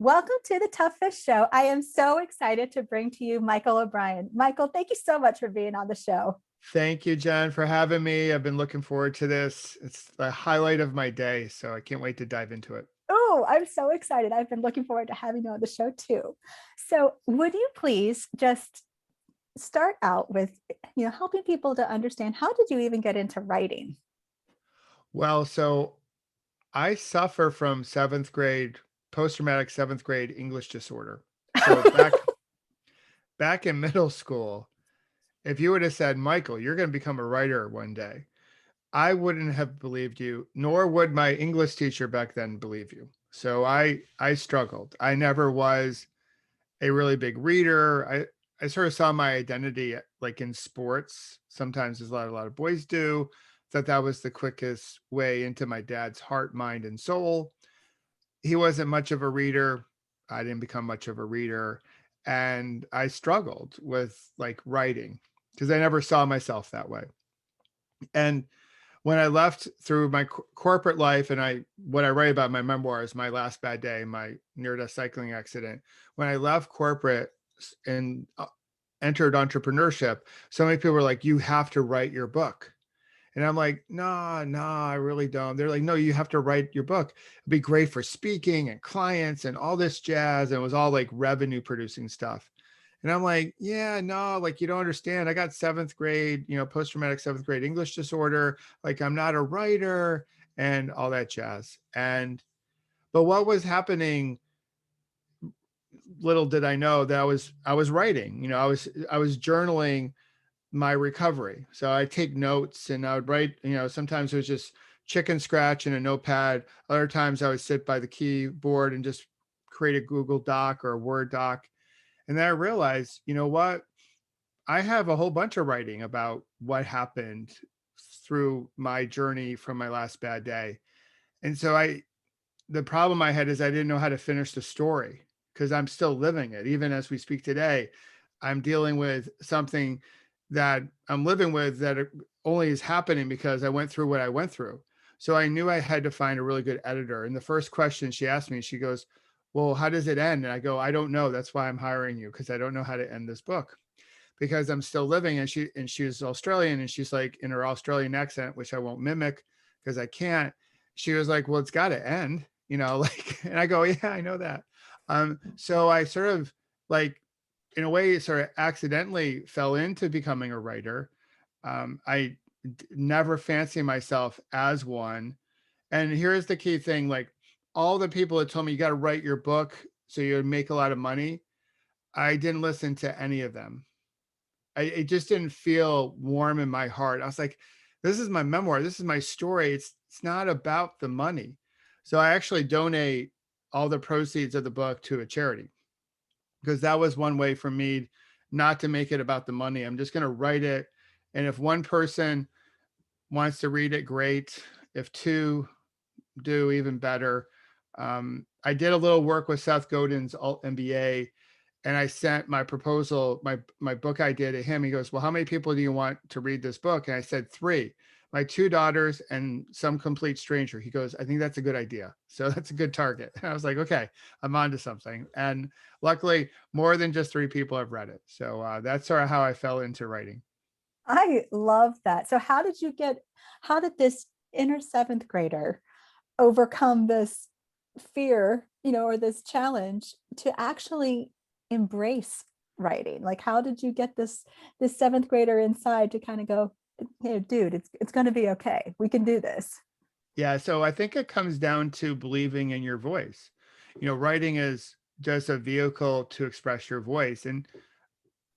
Welcome to the TufFish Show. I am so excited to bring to you Michael O'Brien. Michael, thank you so much for being on the show. Thank you, Jen, for having me. I've been looking forward to this. It's the highlight of my day, so I can't wait to dive into it. Oh, I'm so excited. I've been looking forward to having you on the show too. So would you please just start out with, helping people to understand, how did you even get into writing? Well, so I suffer from post-traumatic seventh grade English disorder. So back in middle school, if you would have said, Michael, you're going to become a writer one day, I wouldn't have believed you, nor would my English teacher back then believe you. So I struggled. I never was a really big reader. I sort of saw my identity like in sports. Sometimes as a lot of boys do. Thought that was the quickest way into my dad's heart, mind, and soul. He wasn't much of a reader. I didn't become much of a reader. And I struggled with like writing because I never saw myself that way. And when I left through my corporate life, and what I write about in my memoir is my last bad day, my near-death cycling accident. When I left corporate and entered entrepreneurship, so many people were like, "You have to write your book," and I'm like, "No, I really don't." They're like, "No, you have to write your book. It'd be great for speaking and clients and all this jazz." And it was all like revenue producing stuff. And I'm like, yeah, no, like you don't understand. I got seventh grade, post-traumatic seventh grade English disorder. Like I'm not a writer and all that jazz. But what was happening, little did I know that I was writing, I was journaling my recovery. So I take notes and I would write, sometimes it was just chicken scratch in a notepad. Other times I would sit by the keyboard and just create a Google Doc or a Word doc. And then I realized, you know what? I have a whole bunch of writing about what happened through my journey from my last bad day. And so the problem I had is I didn't know how to finish the story because I'm still living it. Even as we speak today, I'm dealing with something that I'm living with that only is happening because I went through what I went through. So I knew I had to find a really good editor. And the first question she asked me, she goes, "Well, how does it end?" And I go, "I don't know. That's why I'm hiring you, because I don't know how to end this book because I'm still living." And she was Australian, and she's like, in her Australian accent, which I won't mimic because I can't. She was like, "Well, it's got to end, like," and I go, "Yeah, I know that." So I sort of like, in a way, sort of accidentally fell into becoming a writer. I never fancy myself as one. And here's the key thing, like all the people that told me you got to write your book so you would make a lot of money, I didn't listen to any of them. It just didn't feel warm in my heart. I was like, this is my memoir. This is my story. It's not about the money. So I actually donate all the proceeds of the book to a charity because that was one way for me not to make it about the money. I'm just going to write it. And if one person wants to read it, great. If two do, even better. I did a little work with Seth Godin's Alt MBA, and I sent my proposal, my book idea to him. He goes, "Well, how many people do you want to read this book?" And I said, 3, my 2 daughters and some complete stranger. He goes, "I think that's a good idea." So that's a good target. And I was like, okay, I'm on to something. And luckily more than just 3 people have read it. So that's sort of how I fell into writing. I love that. So how did this inner seventh grader overcome this fear, or this challenge to actually embrace writing? Like, how did you get this seventh grader inside to kind of go, "Hey, dude, it's going to be okay. We can do this." Yeah. So I think it comes down to believing in your voice. Writing is just a vehicle to express your voice. And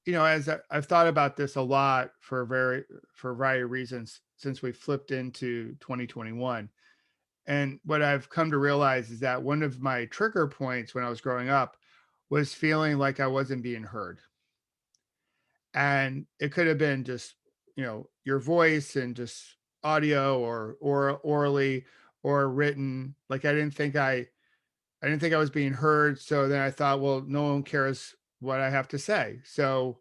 as I've thought about this a lot for a variety of reasons since we flipped into 2021. And what I've come to realize is that one of my trigger points when I was growing up was feeling like I wasn't being heard. And it could have been just, your voice and just audio or orally or written. Like I didn't think I was being heard. So then I thought, well, no one cares what I have to say. So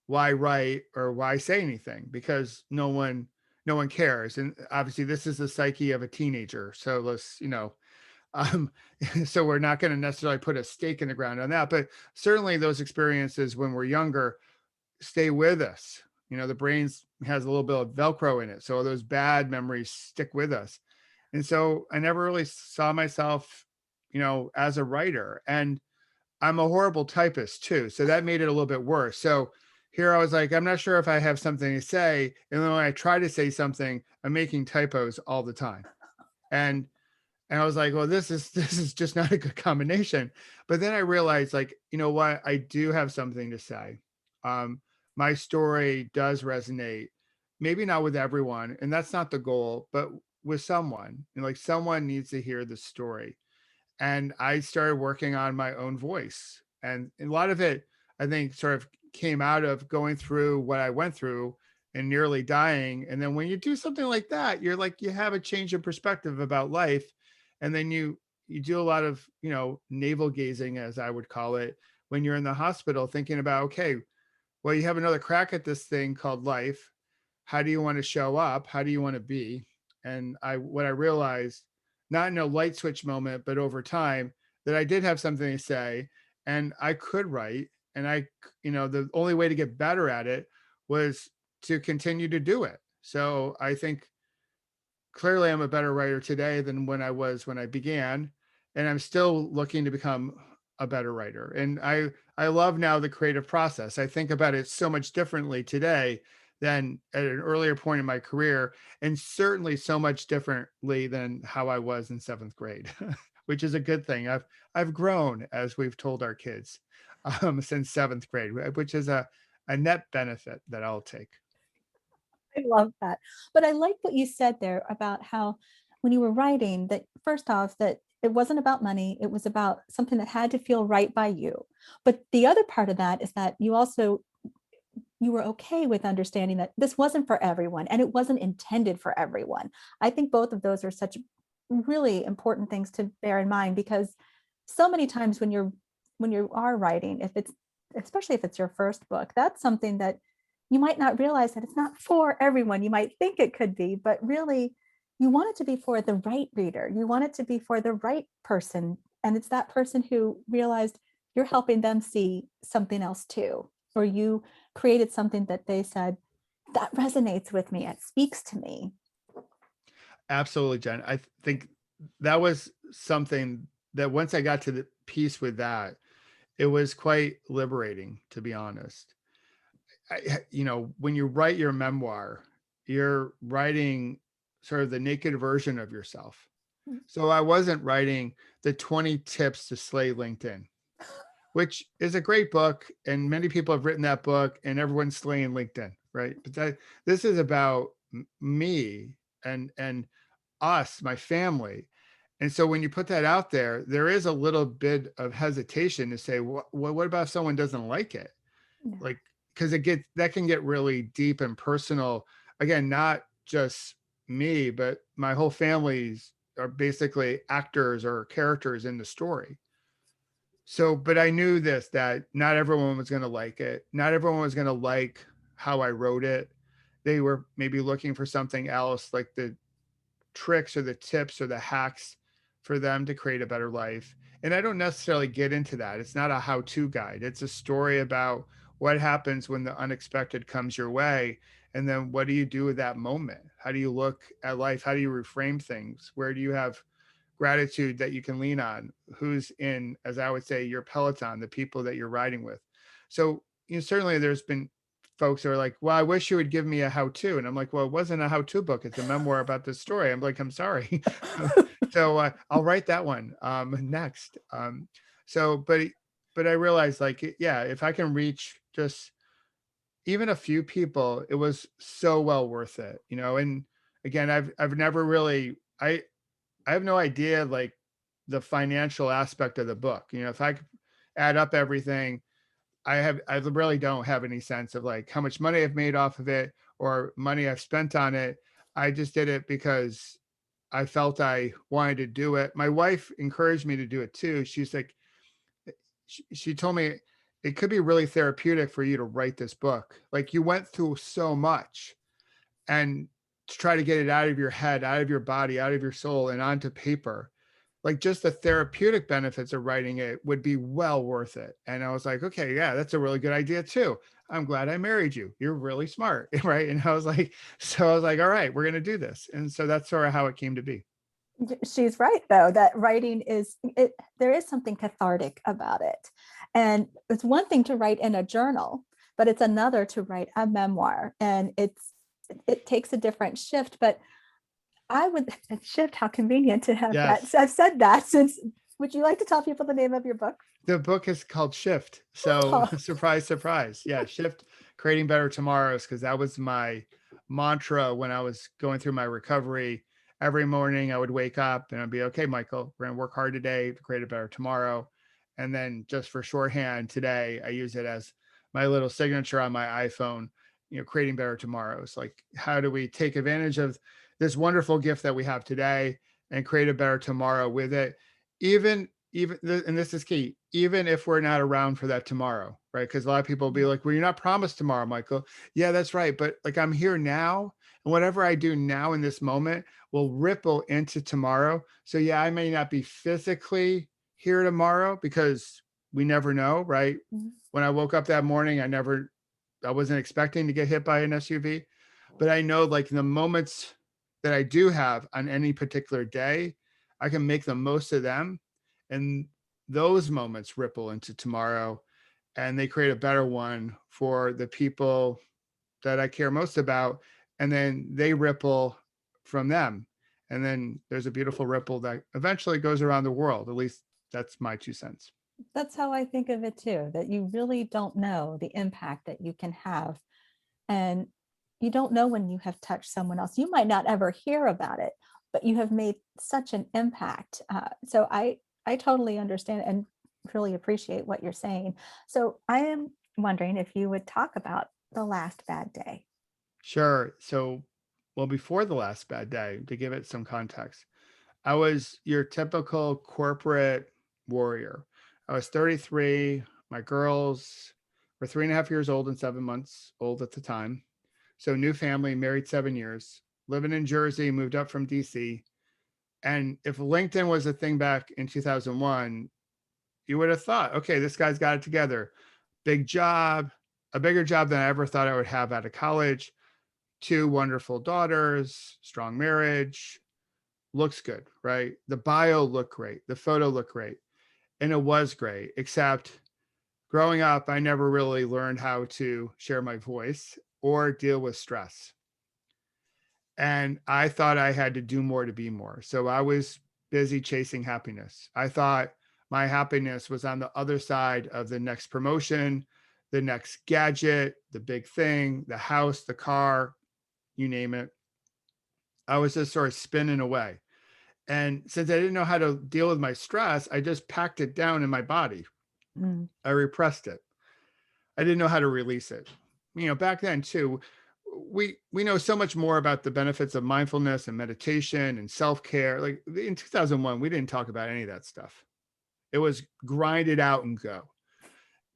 why write or why say anything? Because no one cares. And obviously this is the psyche of a teenager. So let's, Um, so we're not going to necessarily put a stake in the ground on that, but certainly those experiences when we're younger stay with us. The brain's has a little bit of Velcro in it. So those bad memories stick with us. And so I never really saw myself, as a writer. And I'm a horrible typist too. So that made it a little bit worse. So here I was like, I'm not sure if I have something to say. And then when I try to say something, I'm making typos all the time. And I was like, well, this is just not a good combination. But then I realized, like, you know what? I do have something to say. Um, my story does resonate, maybe not with everyone, and that's not the goal, but with someone. And like someone needs to hear the story. And I started working on my own voice. And a lot of it, I think, sort of came out of going through what I went through and nearly dying. And then when you do something like that, you're like, you have a change of perspective about life. And then you do a lot of, navel gazing, as I would call it, when you're in the hospital, thinking about, okay, well, you have another crack at this thing called life. How do you want to show up? How do you want to be? And what I realized, not in a light switch moment, but over time, that I did have something to say and I could write. And the only way to get better at it was to continue to do it. So I think clearly I'm a better writer today than when I was when I began. And I'm still looking to become a better writer. And I love now the creative process. I think about it so much differently today than at an earlier point in my career, and certainly so much differently than how I was in seventh grade, which is a good thing. I've grown, as we've told our kids, since seventh grade, which is a net benefit that I'll take. I love that. But I like what you said there about how when you were writing, that first off, that it wasn't about money, it was about something that had to feel right by you. But the other part of that is that you were okay with understanding that this wasn't for everyone and it wasn't intended for everyone. I think both of those are such really important things to bear in mind, because so many times when you are writing, if it's especially if it's your first book, that's something that you might not realize that it's not for everyone. You might think it could be, but really you want it to be for the right reader. You want it to be for the right person. And it's that person who realized you're helping them see something else too, or you created something that they said, that resonates with me, it speaks to me. Absolutely, Jen. I think that was something that once I got to the piece with that, it was quite liberating, to be honest. When you write your memoir, you're writing sort of the naked version of yourself. So I wasn't writing the 20 tips to slay LinkedIn, which is a great book. And many people have written that book and everyone's slaying LinkedIn, right? But this is about me and us, my family. And so when you put that out there, there is a little bit of hesitation to say, what about if someone doesn't like it? Yeah. Like, because that can get really deep and personal. Again, not just me, but my whole family's are basically actors or characters in the story. So, but I knew that not everyone was going to like it. Not everyone was going to like how I wrote it. They were maybe looking for something else, like the tricks or the tips or the hacks for them to create a better life. And I don't necessarily get into that. It's not a how-to guide. It's a story about what happens when the unexpected comes your way. And then what do you do with that moment? How do you look at life? How do you reframe things? Where do you have gratitude that you can lean on? Who's in, as I would say, your Peloton, the people that you're riding with? So, certainly there's been folks who are like, well, I wish you would give me a how-to. And I'm like, well, it wasn't a how-to book. It's a memoir about this story. I'm like, I'm sorry. So I'll write that one next. So, but I realized, like, yeah, if I can reach just even a few people, it was so well worth it, and again, I've never really, I have no idea, like, the financial aspect of the book. If I could add up everything, I really don't have any sense of like how much money I've made off of it or money I've spent on it. I just did it because I felt I wanted to do it. My wife encouraged me to do it too. She's like, she told me it could be really therapeutic for you to write this book. Like, you went through so much, and to try to get it out of your head, out of your body, out of your soul and onto paper. like just the therapeutic benefits of writing it would be well worth it. And I was like, okay, yeah, that's a really good idea too. I'm glad I married you. You're really smart. Right. And I was like, all right, we're going to do this. And so that's sort of how it came to be. She's right, though, that writing is it. There is something cathartic about it. And it's one thing to write in a journal, but it's another to write a memoir. And it takes a different shift. But I would shift, how convenient to have that. Yes. So I've said that since. Would you like to tell people the name of your book? The book is called Shift. So Oh, surprise, surprise. Yeah. Shift, creating better tomorrows. Cause that was my mantra when I was going through my recovery. Every morning I would wake up and I'd be, okay, Michael, we're going to work hard today to create a better tomorrow. And then just for shorthand today, I use it as my little signature on my iPhone, creating better tomorrows. Like, how do we take advantage of this wonderful gift that we have today and create a better tomorrow with it? Even and this is key, even if we're not around for that tomorrow, right? Because a lot of people will be like, well, you're not promised tomorrow, Michael. Yeah, that's right. But like, I'm here now, and whatever I do now in this moment will ripple into tomorrow. So yeah, I may not be physically here tomorrow because we never know, right? When I woke up that morning, I wasn't expecting to get hit by an SUV, but I know, like, the moments that I do have on any particular day, I can make the most of them. And those moments ripple into tomorrow, and they create a better one for the people that I care most about. And then they ripple from them. And then there's a beautiful ripple that eventually goes around the world. At least that's my 2 cents. that's how I think of it too, that you really don't know the impact that you can have. And you don't know when you have touched someone else. You might not ever hear about it, but you have made such an impact. So I totally understand and really appreciate what you're saying. So I am wondering if you would talk about the last bad day. Sure. So, well, before the last bad day, to give it some context, I was your typical corporate warrior. I was 33. My girls were 3.5 years old and 7 months old at the time. So, new family, married 7 years, living in Jersey, moved up from DC. And if LinkedIn was a thing back in 2001, you would have thought, okay, this guy's got it together. Big job, a bigger job than I ever thought I would have out of college. 2 wonderful daughters, strong marriage, looks good, right? The bio looked great. The photo looked great. And it was great, except growing up, I never really learned how to share my voice or deal with stress. And I thought I had to do more to be more. So I was busy chasing happiness. I thought my happiness was on the other side of the next promotion, the next gadget, the big thing, the house, the car, you name it. I was just sort of spinning away. And since I didn't know how to deal with my stress, I just packed it down in my body. Mm. I repressed it. I didn't know how to release it. Back then too, we know so much more about the benefits of mindfulness and meditation and self-care. Like in 2001, we didn't talk about any of that stuff. It was grind it out and go.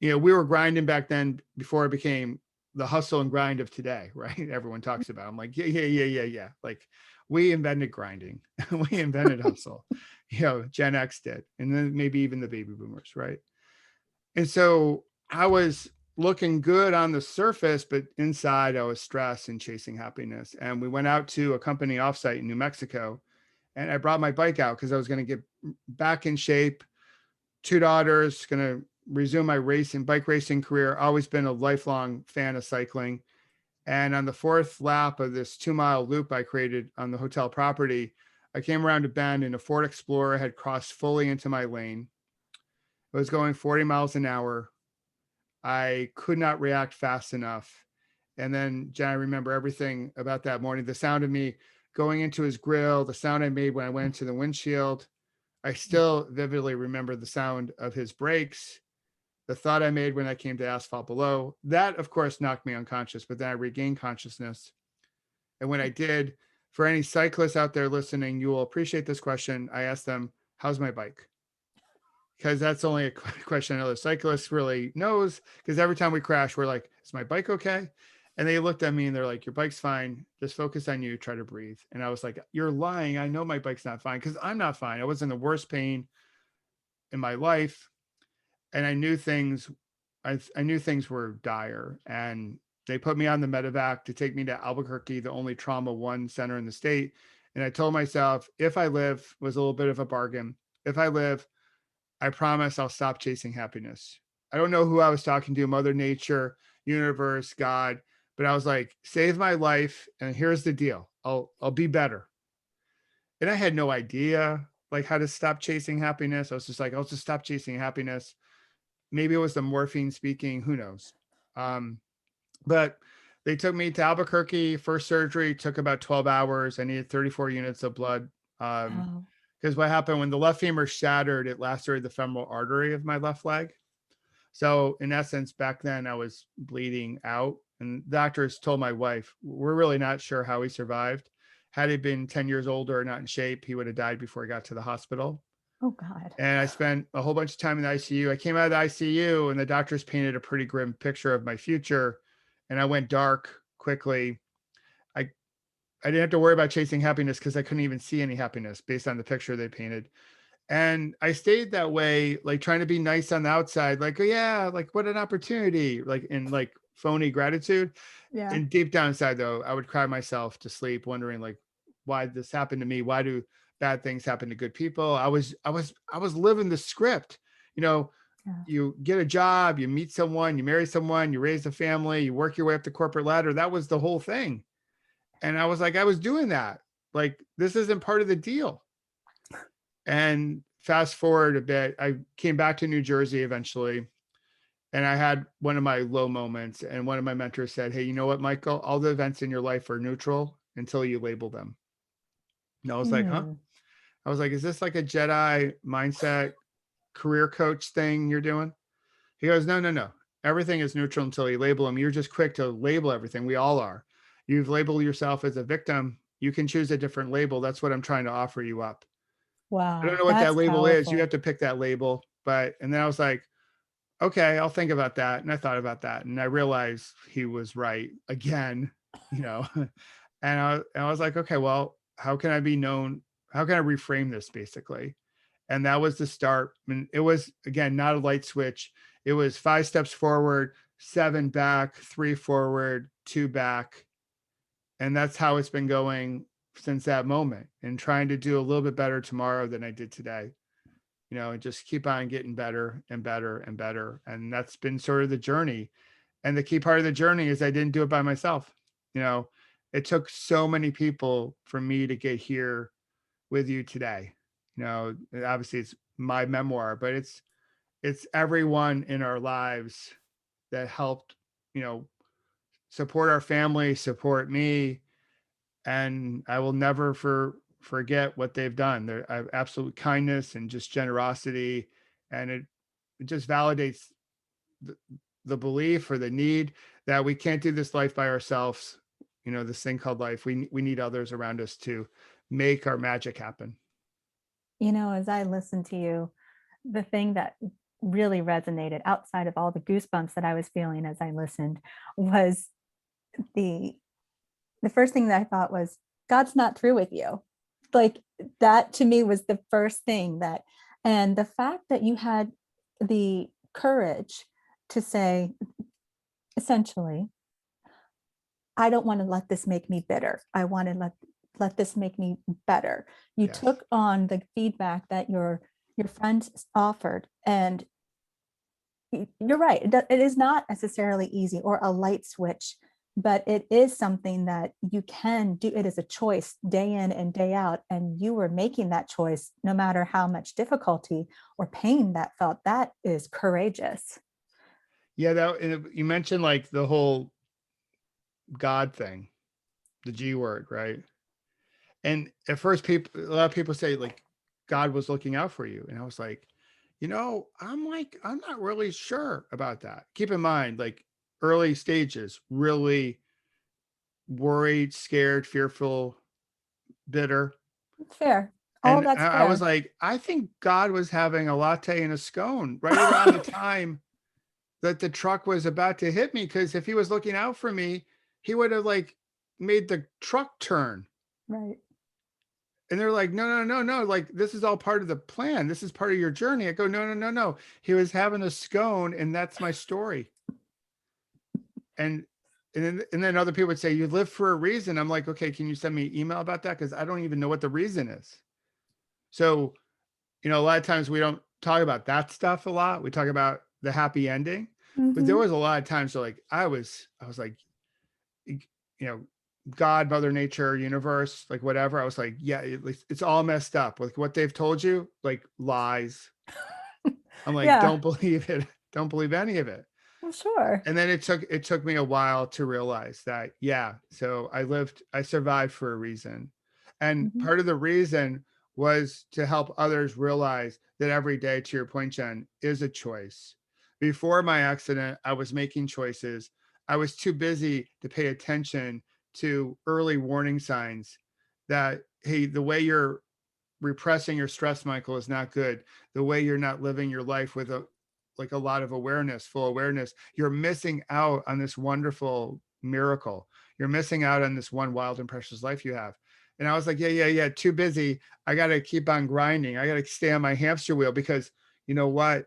We were grinding back then before it became the hustle and grind of today, right? Everyone talks about. I'm like, yeah. Like, we invented grinding. We invented hustle. Gen X did, and then maybe even the baby boomers, right? And so I was looking good on the surface, but inside I was stressed and chasing happiness. And we went out to a company offsite in New Mexico, and I brought my bike out because I was going to get back in shape. 2 daughters, going to resume my bike racing career. Always been a lifelong fan of cycling. And on the 4th lap of this 2-mile loop I created on the hotel property, I came around a bend and a Ford Explorer had crossed fully into my lane. It was going 40 miles an hour. I could not react fast enough. And then, Jen, I remember everything about that morning, the sound of me going into his grill, the sound I made when I went into the windshield. I still vividly remember the sound of his brakes, the thought I made when I came to asphalt below. That, of course, knocked me unconscious, but then I regained consciousness. And when I did, for any cyclists out there listening, you will appreciate this question. I asked them, how's my bike? Because that's only a question another cyclist really knows. Because every time we crash, we're like, is my bike okay? And they looked at me and they're like, your bike's fine. Just focus on you. Try to breathe. And I was like, you're lying. I know my bike's not fine because I'm not fine. I was in the worst pain in my life. And I knew things were dire. And they put me on the medevac to take me to Albuquerque, the only trauma one center in the state. And I told myself, if I live, was a little bit of a bargain. If I live, I promise I'll stop chasing happiness. I don't know who I was talking to, Mother Nature, universe, God, but I was like, save my life. And here's the deal. I'll be better. And I had no idea like how to stop chasing happiness. I was just like, I'll just stop chasing happiness. Maybe it was the morphine speaking, who knows? Um, but they took me to Albuquerque. First surgery took about 12 hours. I needed 34 units of blood. Wow. Because what happened when the left femur shattered, it lacerated the femoral artery of my left leg. So in essence, back then I was bleeding out, and doctors told my wife, we're really not sure how he survived. Had he been 10 years older or not in shape, he would have died before he got to the hospital. Oh God. And I spent a whole bunch of time in the ICU. I came out of the ICU and the doctors painted a pretty grim picture of my future. And I went dark quickly. I, I didn't have to worry about chasing happiness because I couldn't even see any happiness based on the picture they painted. And I stayed that way, like trying to be nice on the outside, like, oh yeah, like what an opportunity, like in like phony gratitude. Yeah. And deep down inside though, I would cry myself to sleep, wondering like, why this happened to me? Why do bad things happen to good people? I was living the script. You know, Yeah. you get a job, you meet someone, you marry someone, you raise a family, you work your way up the corporate ladder. That was the whole thing. And I was like, I was doing that. Like, this isn't part of the deal. And fast forward a bit, I came back to New Jersey eventually, and I had one of my low moments. And one of my mentors said, hey, you know what, Michael? All the events in your life are neutral until you label them. And I was like, huh? Mm. I was like, is this like a Jedi mindset career coach thing you're doing? He goes, no, no, no. Everything is neutral until you label them. You're just quick to label everything. We all are. You've labeled yourself as a victim. You can choose a different label. That's what I'm trying to offer you up. I don't Wow. know what that That's label is. You have powerful. to pick that label. And then I was like, okay, I'll think about that. And I thought about that. And I realized he was right again, you know, and I was like, okay, well, how can I be known? How can I reframe this basically? And that was the start. And it was, again, not a light switch. It was 5 steps forward, 7 back, 3 forward, 2 back. And that's how it's been going since that moment, and trying to do a little bit better tomorrow than I did today, and just keep on getting better and better and better. And that's been sort of the journey. And the key part of the journey is I didn't do it by myself. You know, it took so many people for me to get here with you today. Obviously it's my memoir, but it's everyone in our lives that helped, support our family, support me. And I will never forget what they've done. Their absolute kindness and just generosity. And it just validates the, the belief or the need that we can't do this life by ourselves. This thing called life. We need others around us to make our magic happen. As I listened to you, the thing that really resonated outside of all the goosebumps that I was feeling as I listened was the the first thing that I thought was, God's not through with you. Like, that to me was the first thing and the fact that you had the courage to say, essentially, I don't want to let this make me bitter. I want to let this make me better. You Yes. took on the feedback that your friends offered, and you're right. It is not necessarily easy or a light switch, but it is something that you can do. It is a choice day in and day out. And you were making that choice no matter how much difficulty or pain that felt. That is courageous. Yeah. You mentioned like the whole God thing, the G word, right? And at first a lot of people say like God was looking out for you. And I was like, I'm not really sure about that. Keep in mind, like early stages, really worried, scared, fearful, bitter. Fair. All And that's I was fair. like, I think God was having a latte and a scone right around the time that the truck was about to hit me. Cause if he was looking out for me, he would have like made the truck turn. Right. And they're like, no, no, no, no. Like, this is all part of the plan. This is part of your journey. I go, no, no, no, no. He was having a scone, and that's my story. And and then other people would say, you live for a reason. I'm like, okay, can you send me an email about that? Because I don't even know what the reason is. So, a lot of times we don't talk about that stuff a lot. We talk about the happy ending. But there Hmm. was a lot of times so like I was like, you know, God, Mother Nature, universe, like whatever. I was like, yeah, it's all messed up. Like what they've told you, like lies. I'm like, Yeah. don't believe it. Don't believe any of it. Well, sure. And then it took me a while to realize that, yeah. So I survived for a reason. And Hmm. part of the reason was to help others realize that every day, to your point, Jen, is a choice. Before my accident, I was making choices. I was too busy to pay attention to early warning signs that, hey, the way you're repressing your stress, Michael, is not good. The way you're not living your life with a lot of awareness, full awareness, you're missing out on this wonderful miracle. You're missing out on this one wild and precious life you have. And I was like, yeah, yeah, yeah, too busy. I got to keep on grinding. I got to stay on my hamster wheel because you know what?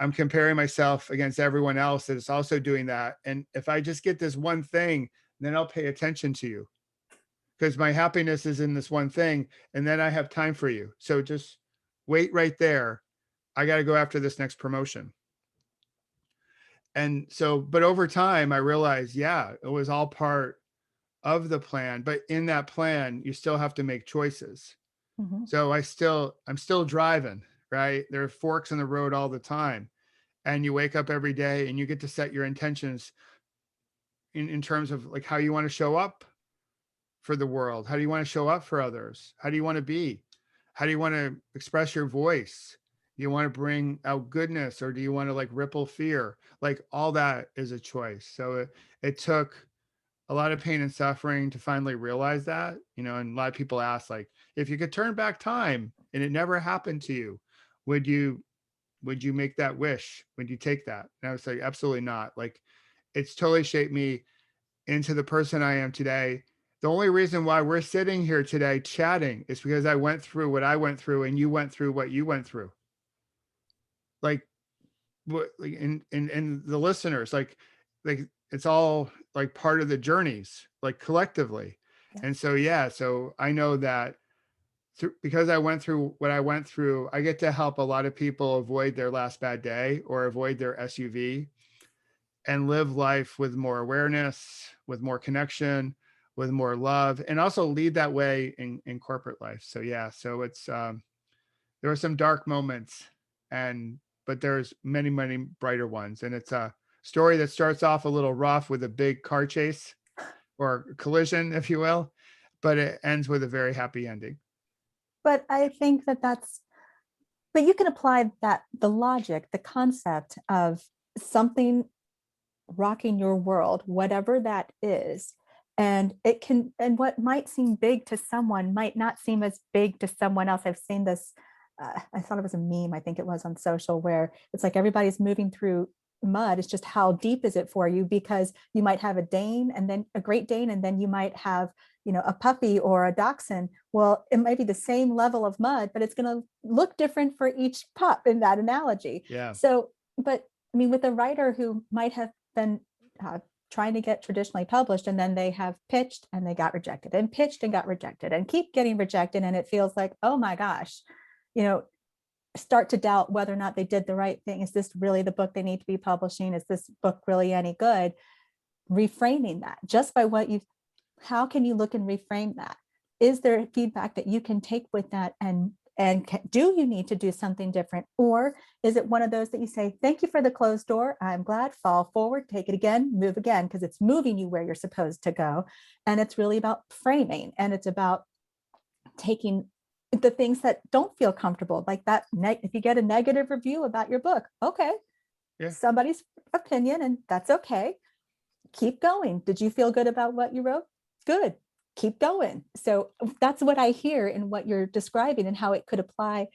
I'm comparing myself against everyone else that is also doing that. And if I just get this one thing, then I'll pay attention to you because my happiness is in this one thing, and then I have time for you. So just wait right there. I got to go after this next promotion. And so, but over time, I realized, yeah, it was all part of the plan. But in that plan, you still have to make choices. Hmm. So I'm still driving, right? There are forks in the road all the time. And you wake up every day and you get to set your intentions in terms of like how you want to show up for the world? How do you want to show up for others? How do you want to be? How do you want to express your voice? Do you want to bring out goodness or do you want to like ripple fear? Like all that is a choice. So it took a lot of pain and suffering to finally realize that, and a lot of people ask like, if you could turn back time and it never happened to you, would you make that wish? Would you take that? And I was like, absolutely not. Like it's totally shaped me into the person I am today. The only reason why we're sitting here today chatting is because I went through what I went through and you went through what you went through. Like what and the listeners, like it's all like part of the journeys, like collectively. Yeah. And so yeah, so I know that because I went through what I went through, I get to help a lot of people avoid their last bad day or avoid their SUV and live life with more awareness, with more connection, with more love, and also lead that way in corporate life. So yeah, so it's there were some dark moments, but there's many many brighter ones, and it's a story that starts off a little rough with a big car chase or collision, if you will, but it ends with a very happy ending. But I think but you can apply that, the logic, the concept of something rocking your world, whatever that is. And what might seem big to someone might not seem as big to someone else. I've seen this, I thought it was a meme, I think it was on social, where it's like everybody's moving through mud. It's just how deep is it for you? Because you might have a Dane and then a Great Dane, and then you might have, a puppy or a dachshund. Well, it might be the same level of mud, but it's going to look different for each pup in that analogy. Yeah. So, but I mean, with a writer who might have been trying to get traditionally published, and then they have pitched and they got rejected and pitched and got rejected and keep getting rejected, and it feels like, oh my gosh, you know start to doubt whether or not they did the right thing. Is this really the book they need to be publishing? Is this book really any good? Reframing that just by how can you look and reframe that? Is there feedback that you can take with that, and do you need to do something different? Or is it one of those that you say, thank you for the closed door, I'm glad, fall forward, take it again, move again, because it's moving you where you're supposed to go. And it's really about framing, and it's about taking the things that don't feel comfortable, like that. If you get a negative review about your book, okay, Yeah. somebody's opinion, and that's okay. Keep going. Did you feel good about what you wrote? Good. Keep going. So that's what I hear in what you're describing, and how it could apply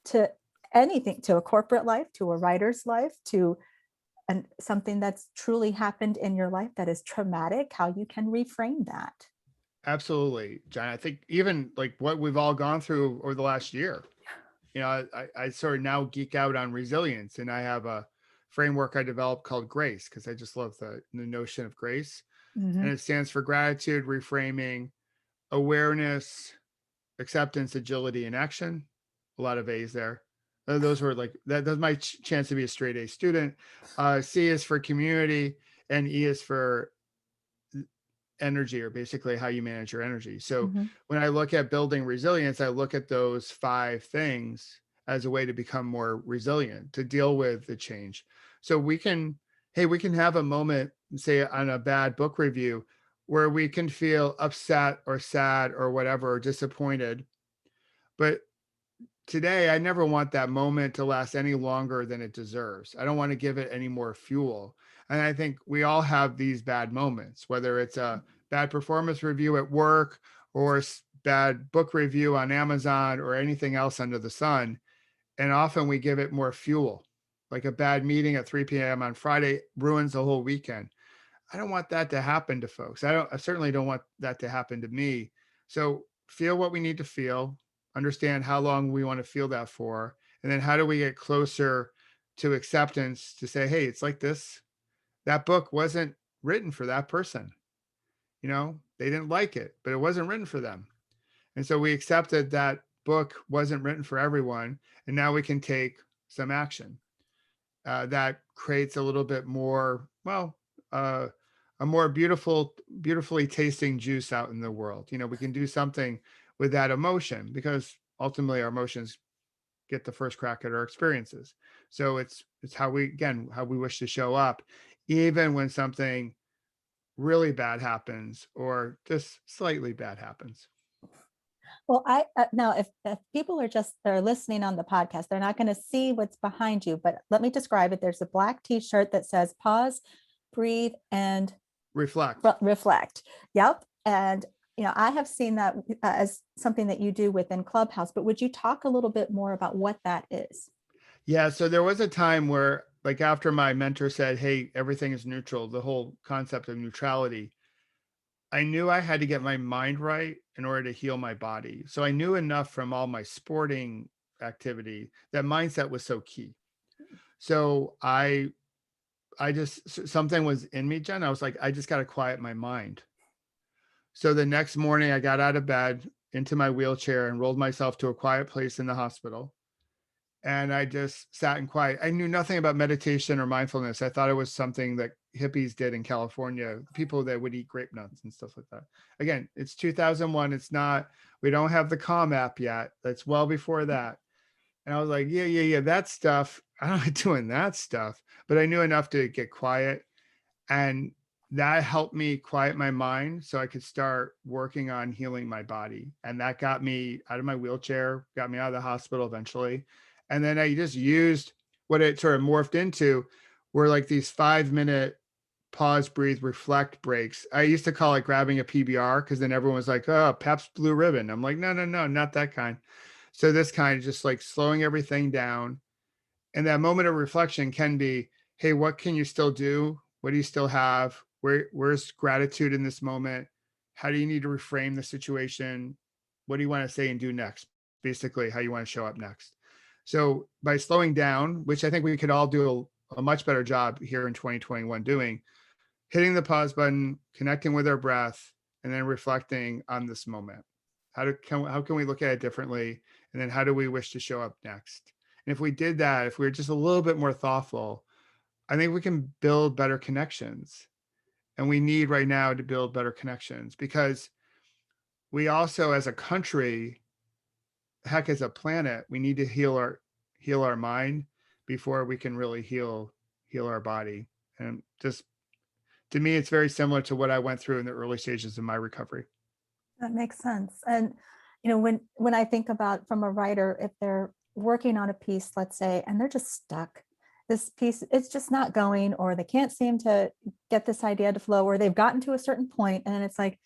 to anything, to a corporate life, to a writer's life, to and something that's truly happened in your life that is traumatic, how you can reframe that. Absolutely, John. I think even like what we've all gone through over the last year, I sort of now geek out on resilience, and I have a framework I developed called GRACE because I just love the notion of grace. Mm-hmm. And it stands for gratitude, reframing, awareness, acceptance, agility, and action. A lot of A's there. Those were like that. That's my chance to be a straight A student. C is for community, and E is for energy, or basically how you manage your energy. So Mm-hmm. when I look at building resilience, I look at those 5 things as a way to become more resilient, to deal with the change. So we can have a moment, say on a bad book review, where we can feel upset or sad or whatever, or disappointed. But today, I never want that moment to last any longer than it deserves. I don't want to give it any more fuel. And I think we all have these bad moments, whether it's a bad performance review at work or bad book review on Amazon or anything else under the sun. And often we give it more fuel. Like a bad meeting at 3 p.m. on Friday ruins the whole weekend. I don't want that to happen to folks. I certainly don't want that to happen to me. So feel what we need to feel, understand how long we want to feel that for, and then how do we get closer to acceptance to say, hey, it's like this. That book wasn't written for that person. They didn't like it, but it wasn't written for them. And so we accepted that book wasn't written for everyone. And now we can take some action that creates a little bit more, uh, a more beautifully tasting juice out in the world. We can do something with that emotion because ultimately our emotions get the first crack at our experiences. So it's how we wish to show up, even when something really bad happens or just slightly bad happens. Well, I now if people are listening on the podcast, they're not going to see what's behind you, but let me describe it. There's a black t-shirt that says pause, breathe, and Reflect. reflect. Yep. And I have seen that as something that you do within Clubhouse, but would you talk a little bit more about what that is? Yeah. So there was a time where, like, after my mentor said, hey, everything is neutral, the whole concept of neutrality, I knew I had to get my mind right in order to heal my body. So I knew enough from all my sporting activity that mindset was so key. So I just, something was in me, Jen. I was like, I just got to quiet my mind. So the next morning I got out of bed, into my wheelchair, and rolled myself to a quiet place in the hospital. And I just sat in quiet. I knew nothing about meditation or mindfulness. I thought it was something that hippies did in California, people that would eat grape nuts and stuff like that. Again, it's 2001. It's not, we don't have the Calm app yet. That's well before that. And I was like, yeah, that stuff. I'm not doing that stuff. But I knew enough to get quiet. And that helped me quiet my mind so I could start working on healing my body. And that got me out of my wheelchair, got me out of the hospital eventually. And then I just used what it sort of morphed into were like these 5-minute pause, breathe, reflect breaks. I used to call it grabbing a PBR because then everyone was like, oh, Pabst Blue Ribbon. I'm like, no, not that kind. So this kind of just like slowing everything down. And that moment of reflection can be, hey, what can you still do? What do you still have? Where's gratitude in this moment? How do you need to reframe the situation? What do you want to say and do next? Basically, how you want to show up next. So by slowing down, which I think we could all do a much better job here in 2021 doing, hitting the pause button, connecting with our breath, and then reflecting on this moment. How can we look at it differently? And then how do we wish to show up next? And if we did that, if we were just a little bit more thoughtful, I think we can build better connections. And we need right now to build better connections because we also, as a country, heck, as a planet, we need to heal our mind before we can really heal our body. And just to me, it's very similar to what I went through in the early stages of my recovery. That makes sense. And when I think about from a writer, if they're working on a piece, let's say, and they're just stuck, this piece, it's just not going, or they can't seem to get this idea to flow, or they've gotten to a certain point, and it's like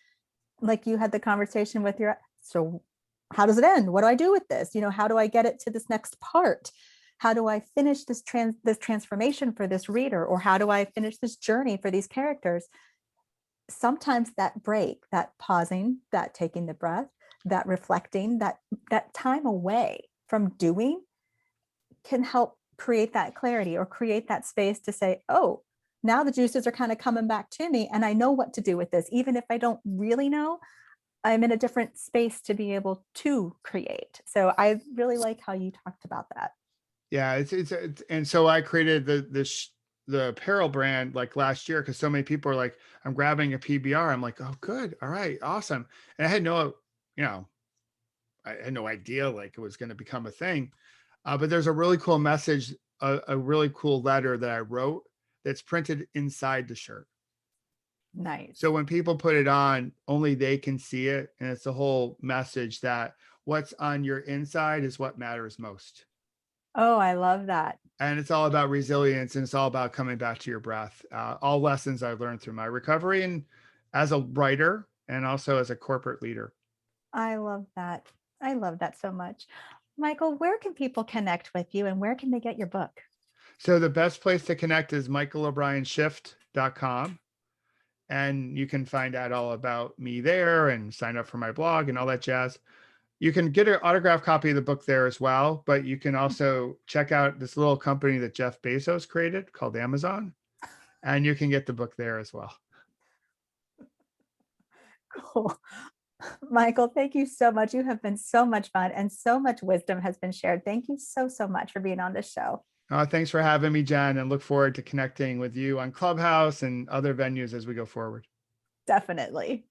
you had the conversation with so how does it end? What do I do with this? How do I get it to this next part? How do I finish this transformation for this reader? Or how do I finish this journey for these characters? Sometimes that break, that pausing, that taking the breath, that reflecting, that time away from doing can help create that clarity or create that space to say, oh, now the juices are kind of coming back to me and I know what to do with this. Even if I don't really know, I'm in a different space to be able to create. So I really like how you talked about that. Yeah, and so I created the apparel brand like last year because so many people are like, I'm grabbing a PBR. I'm like, oh, good, all right, awesome. And I had no, you know, I had no idea like it was going to become a thing. But there's a really cool message, a really cool letter that I wrote that's printed inside the shirt. Nice. So when people put it on, only they can see it, and it's the whole message that what's on your inside is what matters most. Oh, I love that. And it's all about resilience, and it's all about coming back to your breath. All lessons I've learned through my recovery and as a writer and also as a corporate leader. I love that. I love that so much. Michael, where can people connect with you and where can they get your book? So the best place to connect is michaelobrienshift.com. And you can find out all about me there and sign up for my blog and all that jazz. You can get an autographed copy of the book there as well, but you can also check out this little company that Jeff Bezos created called Amazon, and you can get the book there as well. Cool. Michael, thank you so much. You have been so much fun and so much wisdom has been shared. Thank you so, so much for being on this show. Thanks for having me, Jen, and look forward to connecting with you on Clubhouse and other venues as we go forward. Definitely.